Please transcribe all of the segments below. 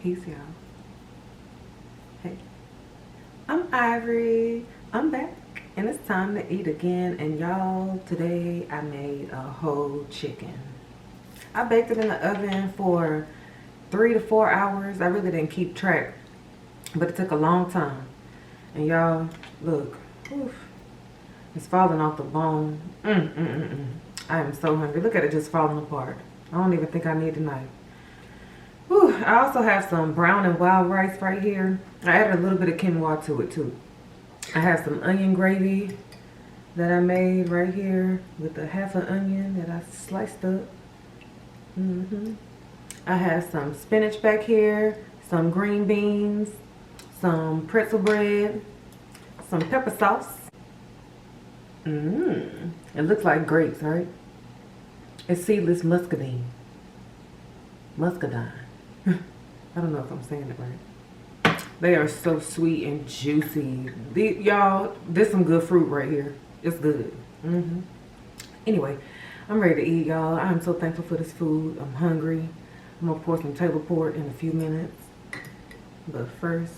Peace, y'all. Hey, I'm Ivory. I'm back, and it's time to eat again. And y'all, today I made a whole chicken. I baked it in the oven for 3 to 4 hours. I really didn't keep track, but it took a long time. And y'all, look, oof, it's falling off the bone. I am so hungry. Look at it just falling apart. I don't even think I need a knife. Whew. I also have some brown and wild rice right here. I added a little bit of quinoa to it too. I have some onion gravy that I made right here with a half an onion that I sliced up. I have some spinach back here, some green beans, some pretzel bread, some pepper sauce. It looks like grapes, right? It's seedless muscadine. Muscadine. I don't know if I'm saying it right. They are so sweet and juicy. Y'all, this is some good fruit right here. It's good. Anyway, I'm ready to eat, y'all. I'm so thankful for this food. I'm hungry. I'm gonna pour some table port in a few minutes. But first,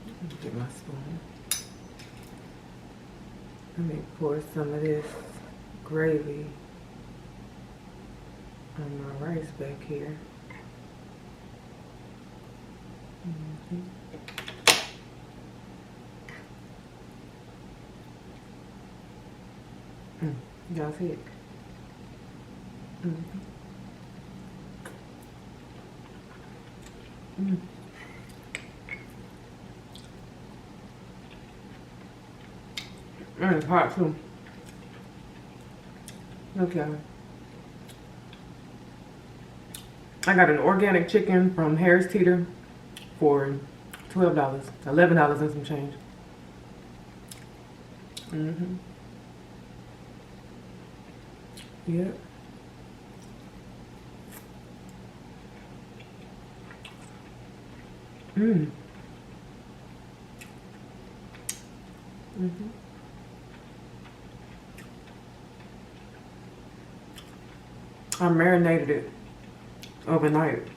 let me get my spoon. Let me pour some of this gravy on my rice back here. Y'all see it? And it's hot too. Look, y'all. I got an organic chicken from Harris Teeter for $12, $11 and some change. Yep. I marinated it overnight.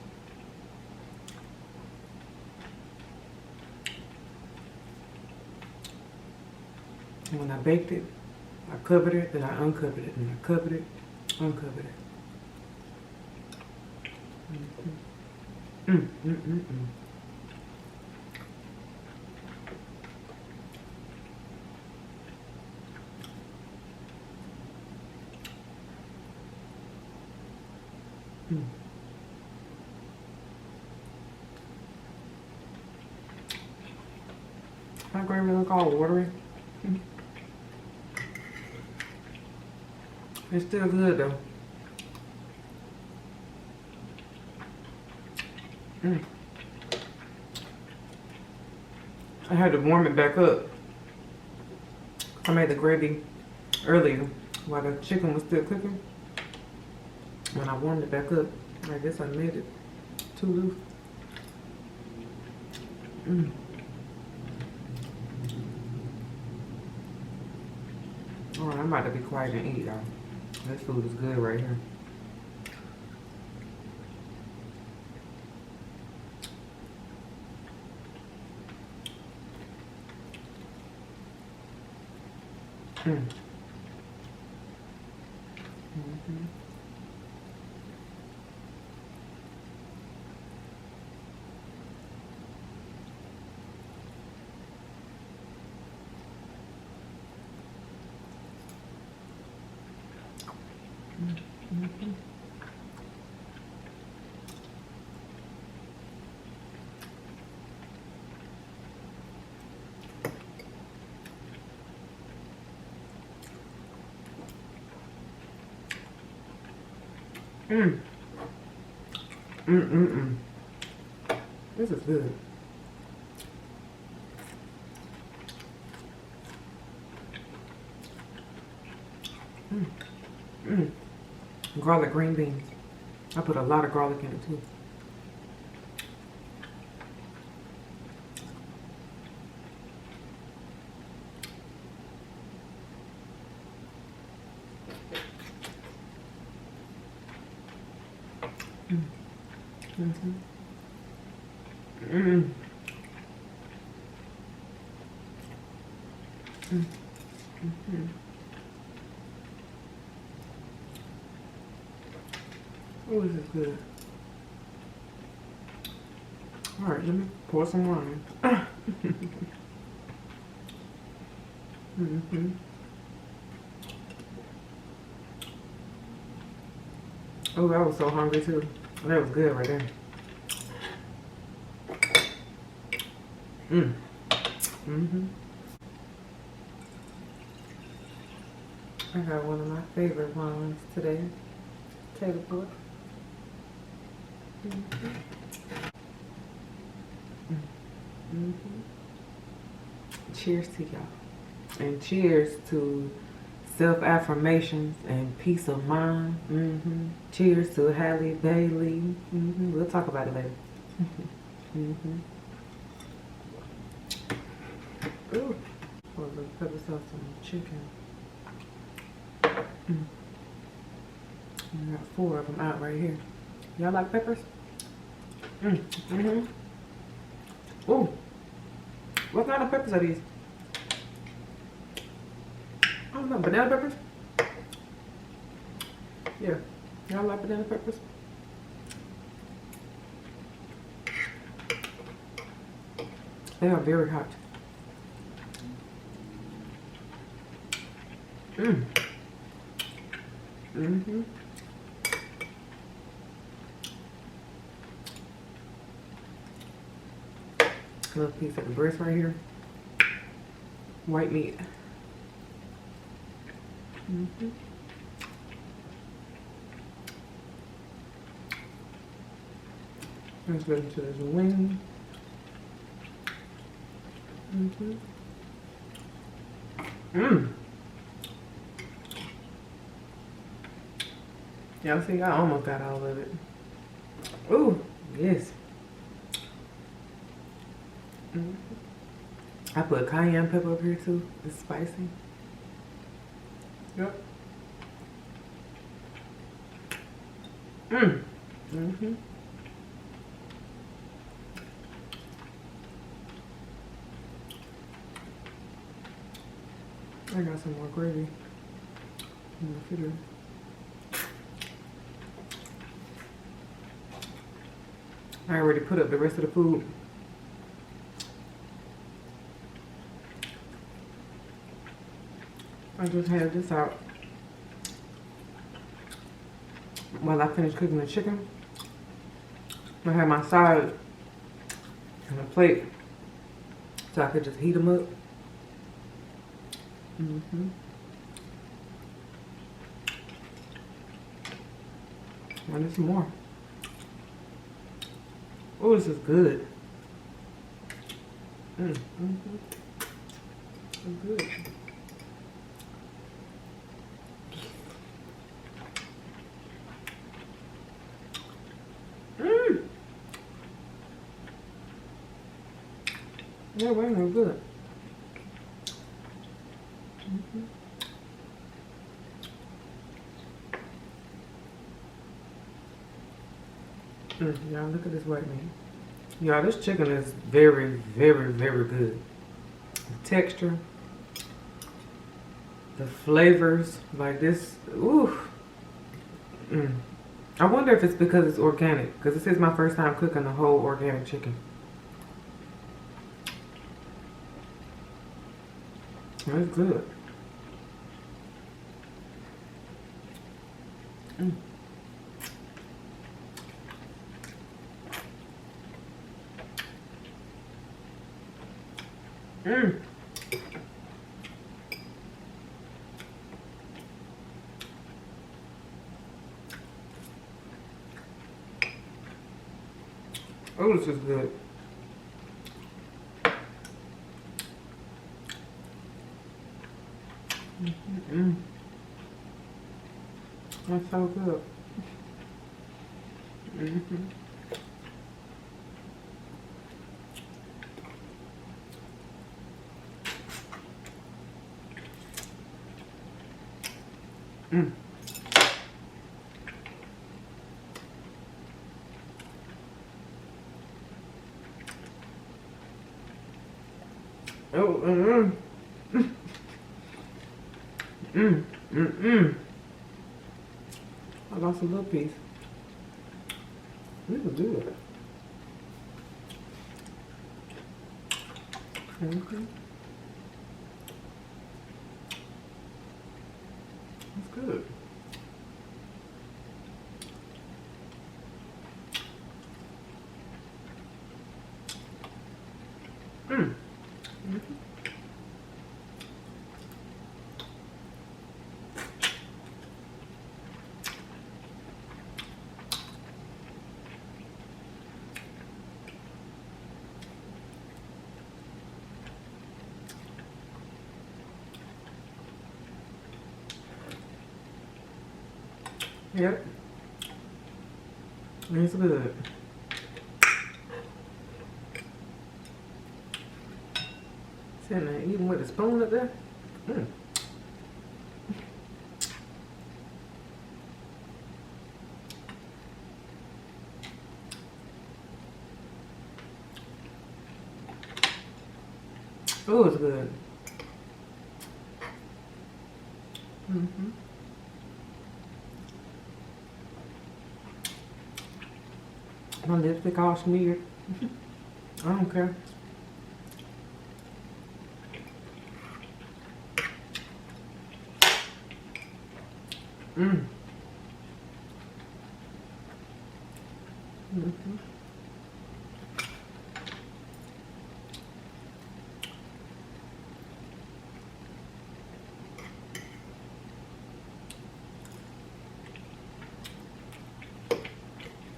And when I baked it, I covered it, then I uncovered it, and I covered it, uncovered it. My gravy look all watery. It's still good though. I had to warm it back up. I made the gravy earlier while the chicken was still cooking. When I warmed it back up, I guess I made it too loose. Alright, I'm about to be quiet and eat, y'all. This food is good right here. This is good. Garlic green beans. I put a lot of garlic in it too. Mm-hmm. Mm. Mm. Mm-hmm. Oh, this is good. All right, let me pour some wine. Mm-hmm. Oh, I was so hungry too. That was good right there. Mm. Mm-hmm. I got one of my favorite wines today. Table port. Mm-hmm. Mm-hmm. Cheers to y'all. And cheers to self-affirmations and peace of mind. Mm-hmm. Cheers to Halle Bailey. Mm-hmm. We'll talk about it later. Mm-hmm. Ooh. Pour a little pepper sauce on the chicken. Mm. I got 4 of them out right here. Y'all like peppers? Mm. Mm-hmm. Ooh. What kind of peppers are these? I don't know. Banana peppers? Yeah. Y'all like banana peppers? They are very hot. Mmm. Mm-hmm. A little piece of the breast right here. White meat. Mm-hmm. Let's get into this wing. Mm-hmm. Mmm. Y'all see, I almost got all of it. Ooh, yes. Mm-hmm. I put cayenne pepper up here too. It's spicy. Yep. Mmm. Mm-hmm. I got some more gravy in the refrigerator. I already put up the rest of the food. I just had this out while I finished cooking the chicken. I had my sides on a plate so I could just heat them up. Mm-hmm. And there's some more. Oh, this is good. Mm-hmm. It's good. Mmm. Yeah, wings are good. Mm-hmm. Y'all, look at this white meat. Y'all, this chicken is very, very, very good. The texture, the flavors, like this, ooh. I wonder if it's because it's organic, because this is my first time cooking a whole organic chicken. It's good. Mm. Mm. Oh, this is good. Mm-hmm. That's so good. Mm-hmm. Mm. Oh, I lost a little piece. This is good. That's good. Yep. It's good. Sitting there eating with a spoon up there. Oh, it's good. My lipstick all smeared. I don't care.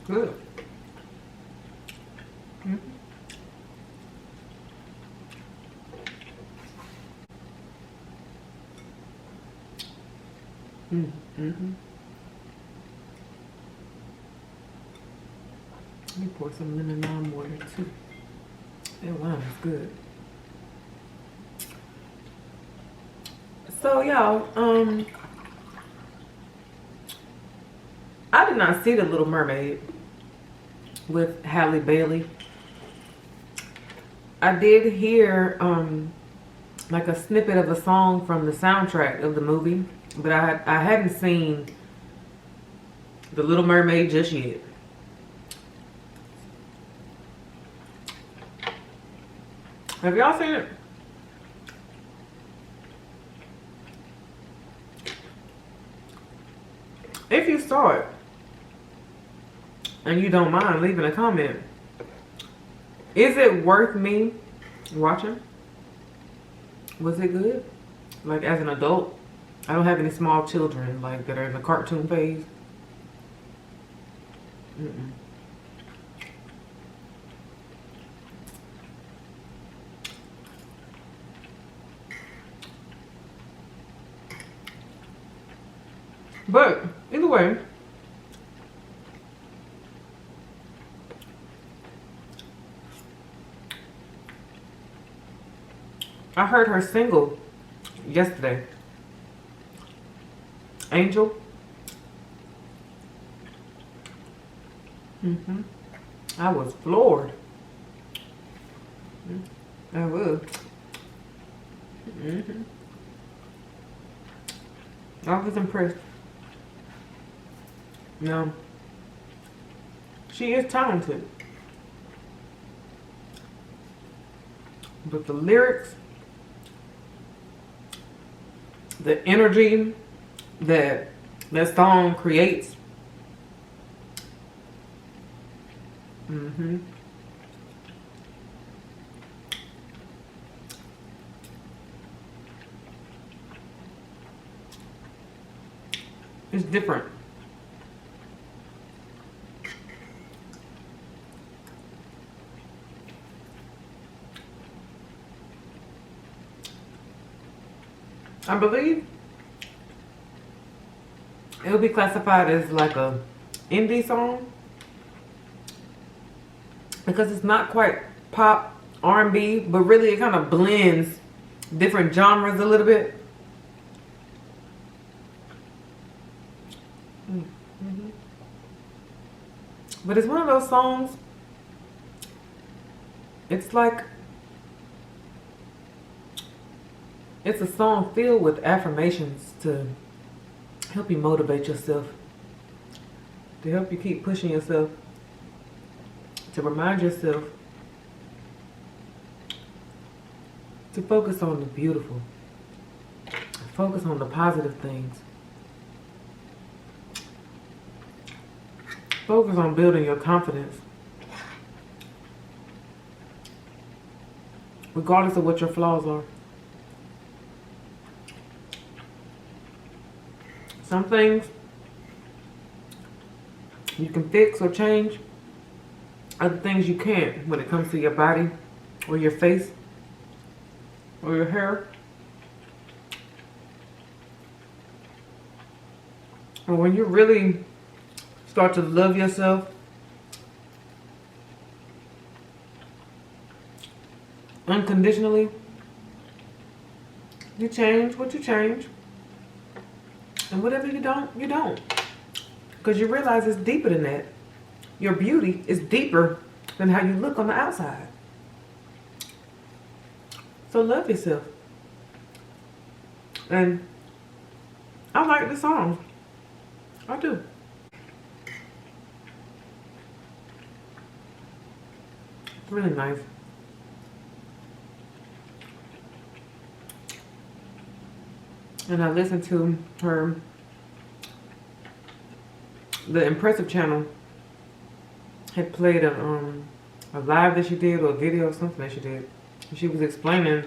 Good. Let me pour some lemon lime water too. That wine is good. So y'all, I did not see The Little Mermaid with Halle Bailey. I did hear like a snippet of a song from the soundtrack of the movie, but I hadn't seen The Little Mermaid just yet. Have y'all seen it? If you saw it and you don't mind leaving a comment, is it worth me watching? Was it good? Like as an adult? I don't have any small children like that are in the cartoon phase. But either way, I heard her single yesterday, Angel. I was floored. I was. I was impressed. No, she is talented, but the lyrics, the energy that that song creates, it's different. I believe it'll be classified as like a indie song because it's not quite pop R&B, but really it kind of blends different genres a little bit. But it's one of those songs, it's like It's a song filled with affirmations to help you motivate yourself, to help you keep pushing yourself, to remind yourself to focus on the beautiful, focus on the positive things, focus on building your confidence, regardless of what your flaws are. Some things you can fix or change, other things you can't when it comes to your body or your face or your hair. And when you really start to love yourself, unconditionally, you change what you change. And whatever you don't, you don't. Because you realize it's deeper than that. Your beauty is deeper than how you look on the outside. So love yourself. And I like the song. I do. It's really nice. And I listened to her, the Impressive channel had played a live that she did, or a video or something that she did. And she was explaining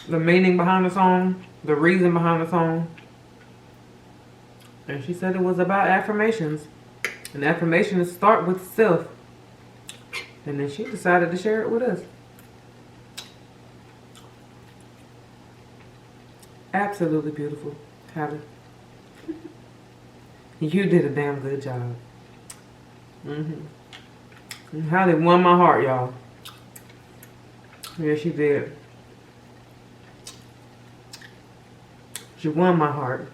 the meaning behind the song, the reason behind the song. And she said it was about affirmations. And affirmations start with self. And then she decided to share it with us. Absolutely beautiful, Halle. You did a damn good job. Halle won my heart, y'all. Yeah, she did. She won my heart.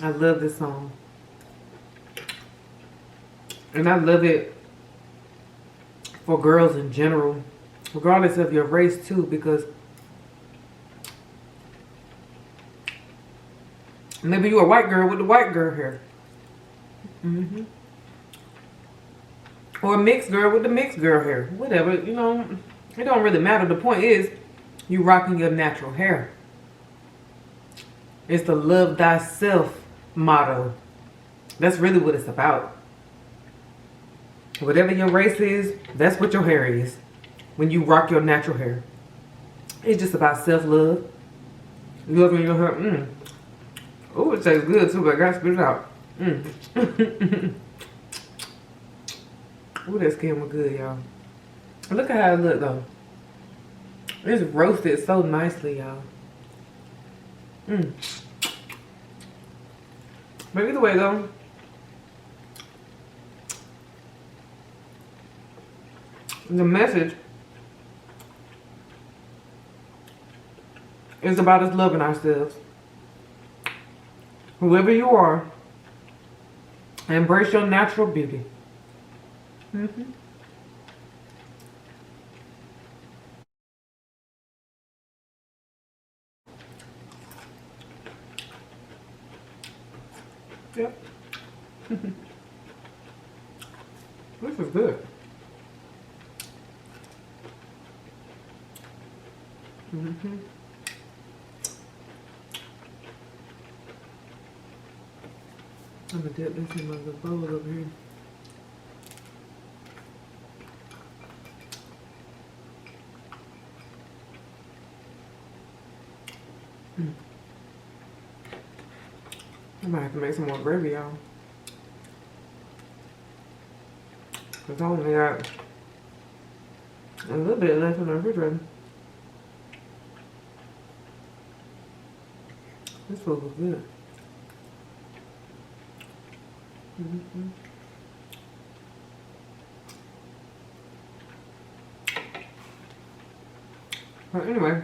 I love this song. And I love it for girls in general, regardless of your race too, because maybe you're a white girl with the white girl hair. Or a mixed girl with the mixed girl hair. Whatever, you know, it don't really matter. The point is, you rocking your natural hair. It's the love thyself motto. That's really what it's about. Whatever your race is, that's what your hair is. When you rock your natural hair. It's just about self-love. Loving your hair. Oh, it tastes good too, but I gotta spit it out. Ooh, that skin was good, y'all. Look at how it look though. It's roasted so nicely, y'all. But either way though, the message is about us loving ourselves. Whoever you are, embrace your natural beauty. Yep. This is good. I'm gonna dip this in my little bowl over here. I might have to make some more gravy, y'all. Cause I only got a little bit left in the refrigerator. This food was good. But anyway,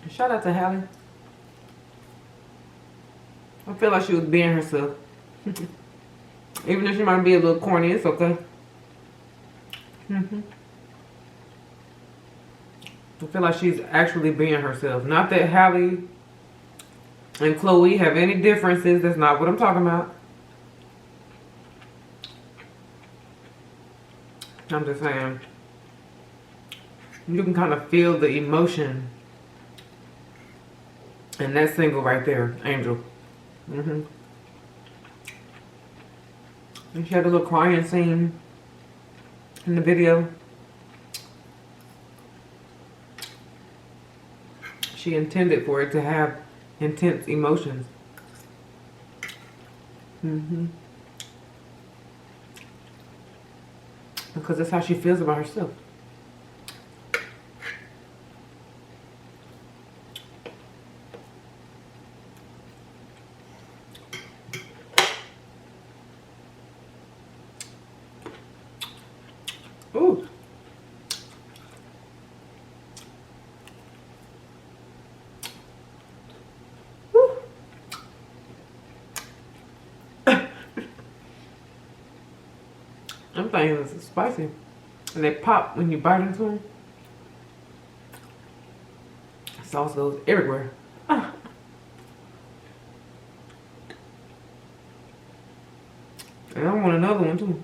shout out to Halle. I feel like she was being herself. Even if she might be a little corny, it's okay. Mm-hmm. I feel like she's actually being herself. Not that Halle and Chloe have any differences. That's not what I'm talking about. I'm just saying, you can kind of feel the emotion in that single right there, Angel. Mm-hmm. And she had a little crying scene in the video. She intended for it to have intense emotions. Mm-hmm. Because that's how she feels about herself. Ooh. Woo. I'm thinking this is spicy. And they pop when you bite into them. Sauce goes everywhere. Ah. And I want another one too.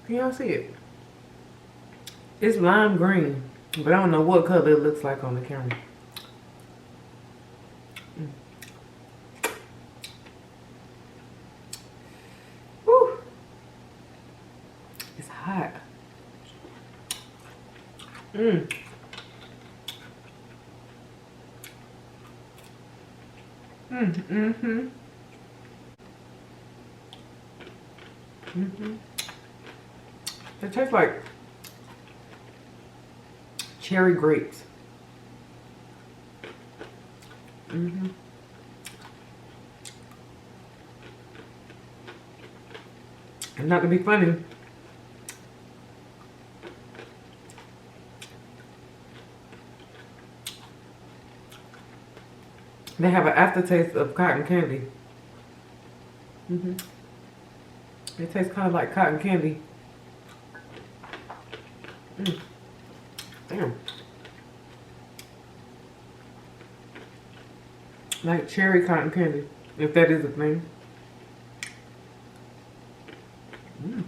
Can y'all see it? It's lime green, but I don't know what color it looks like on the camera. Woo. It's hot. Mm. Mm-hmm. Mm-hmm. It tastes like cherry grapes. Mm-hmm. And not to be funny, they have an aftertaste of cotton candy. Mm-hmm. It tastes kind of like cotton candy. Mm. Damn. Like cherry cotton candy, if that is a thing. Mm.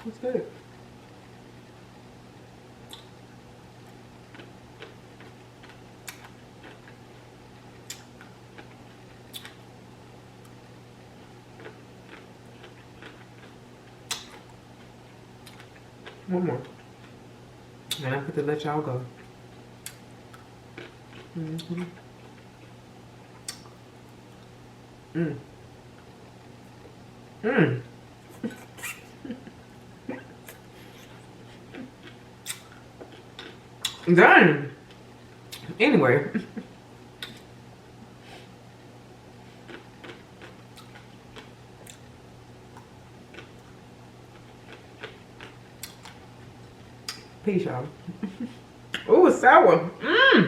That's good. One more. And I have to let y'all go. Mm-hmm. Mm. Mm. Done. Anyway. Peace, y'all. Ooh, it's sour. Mmm.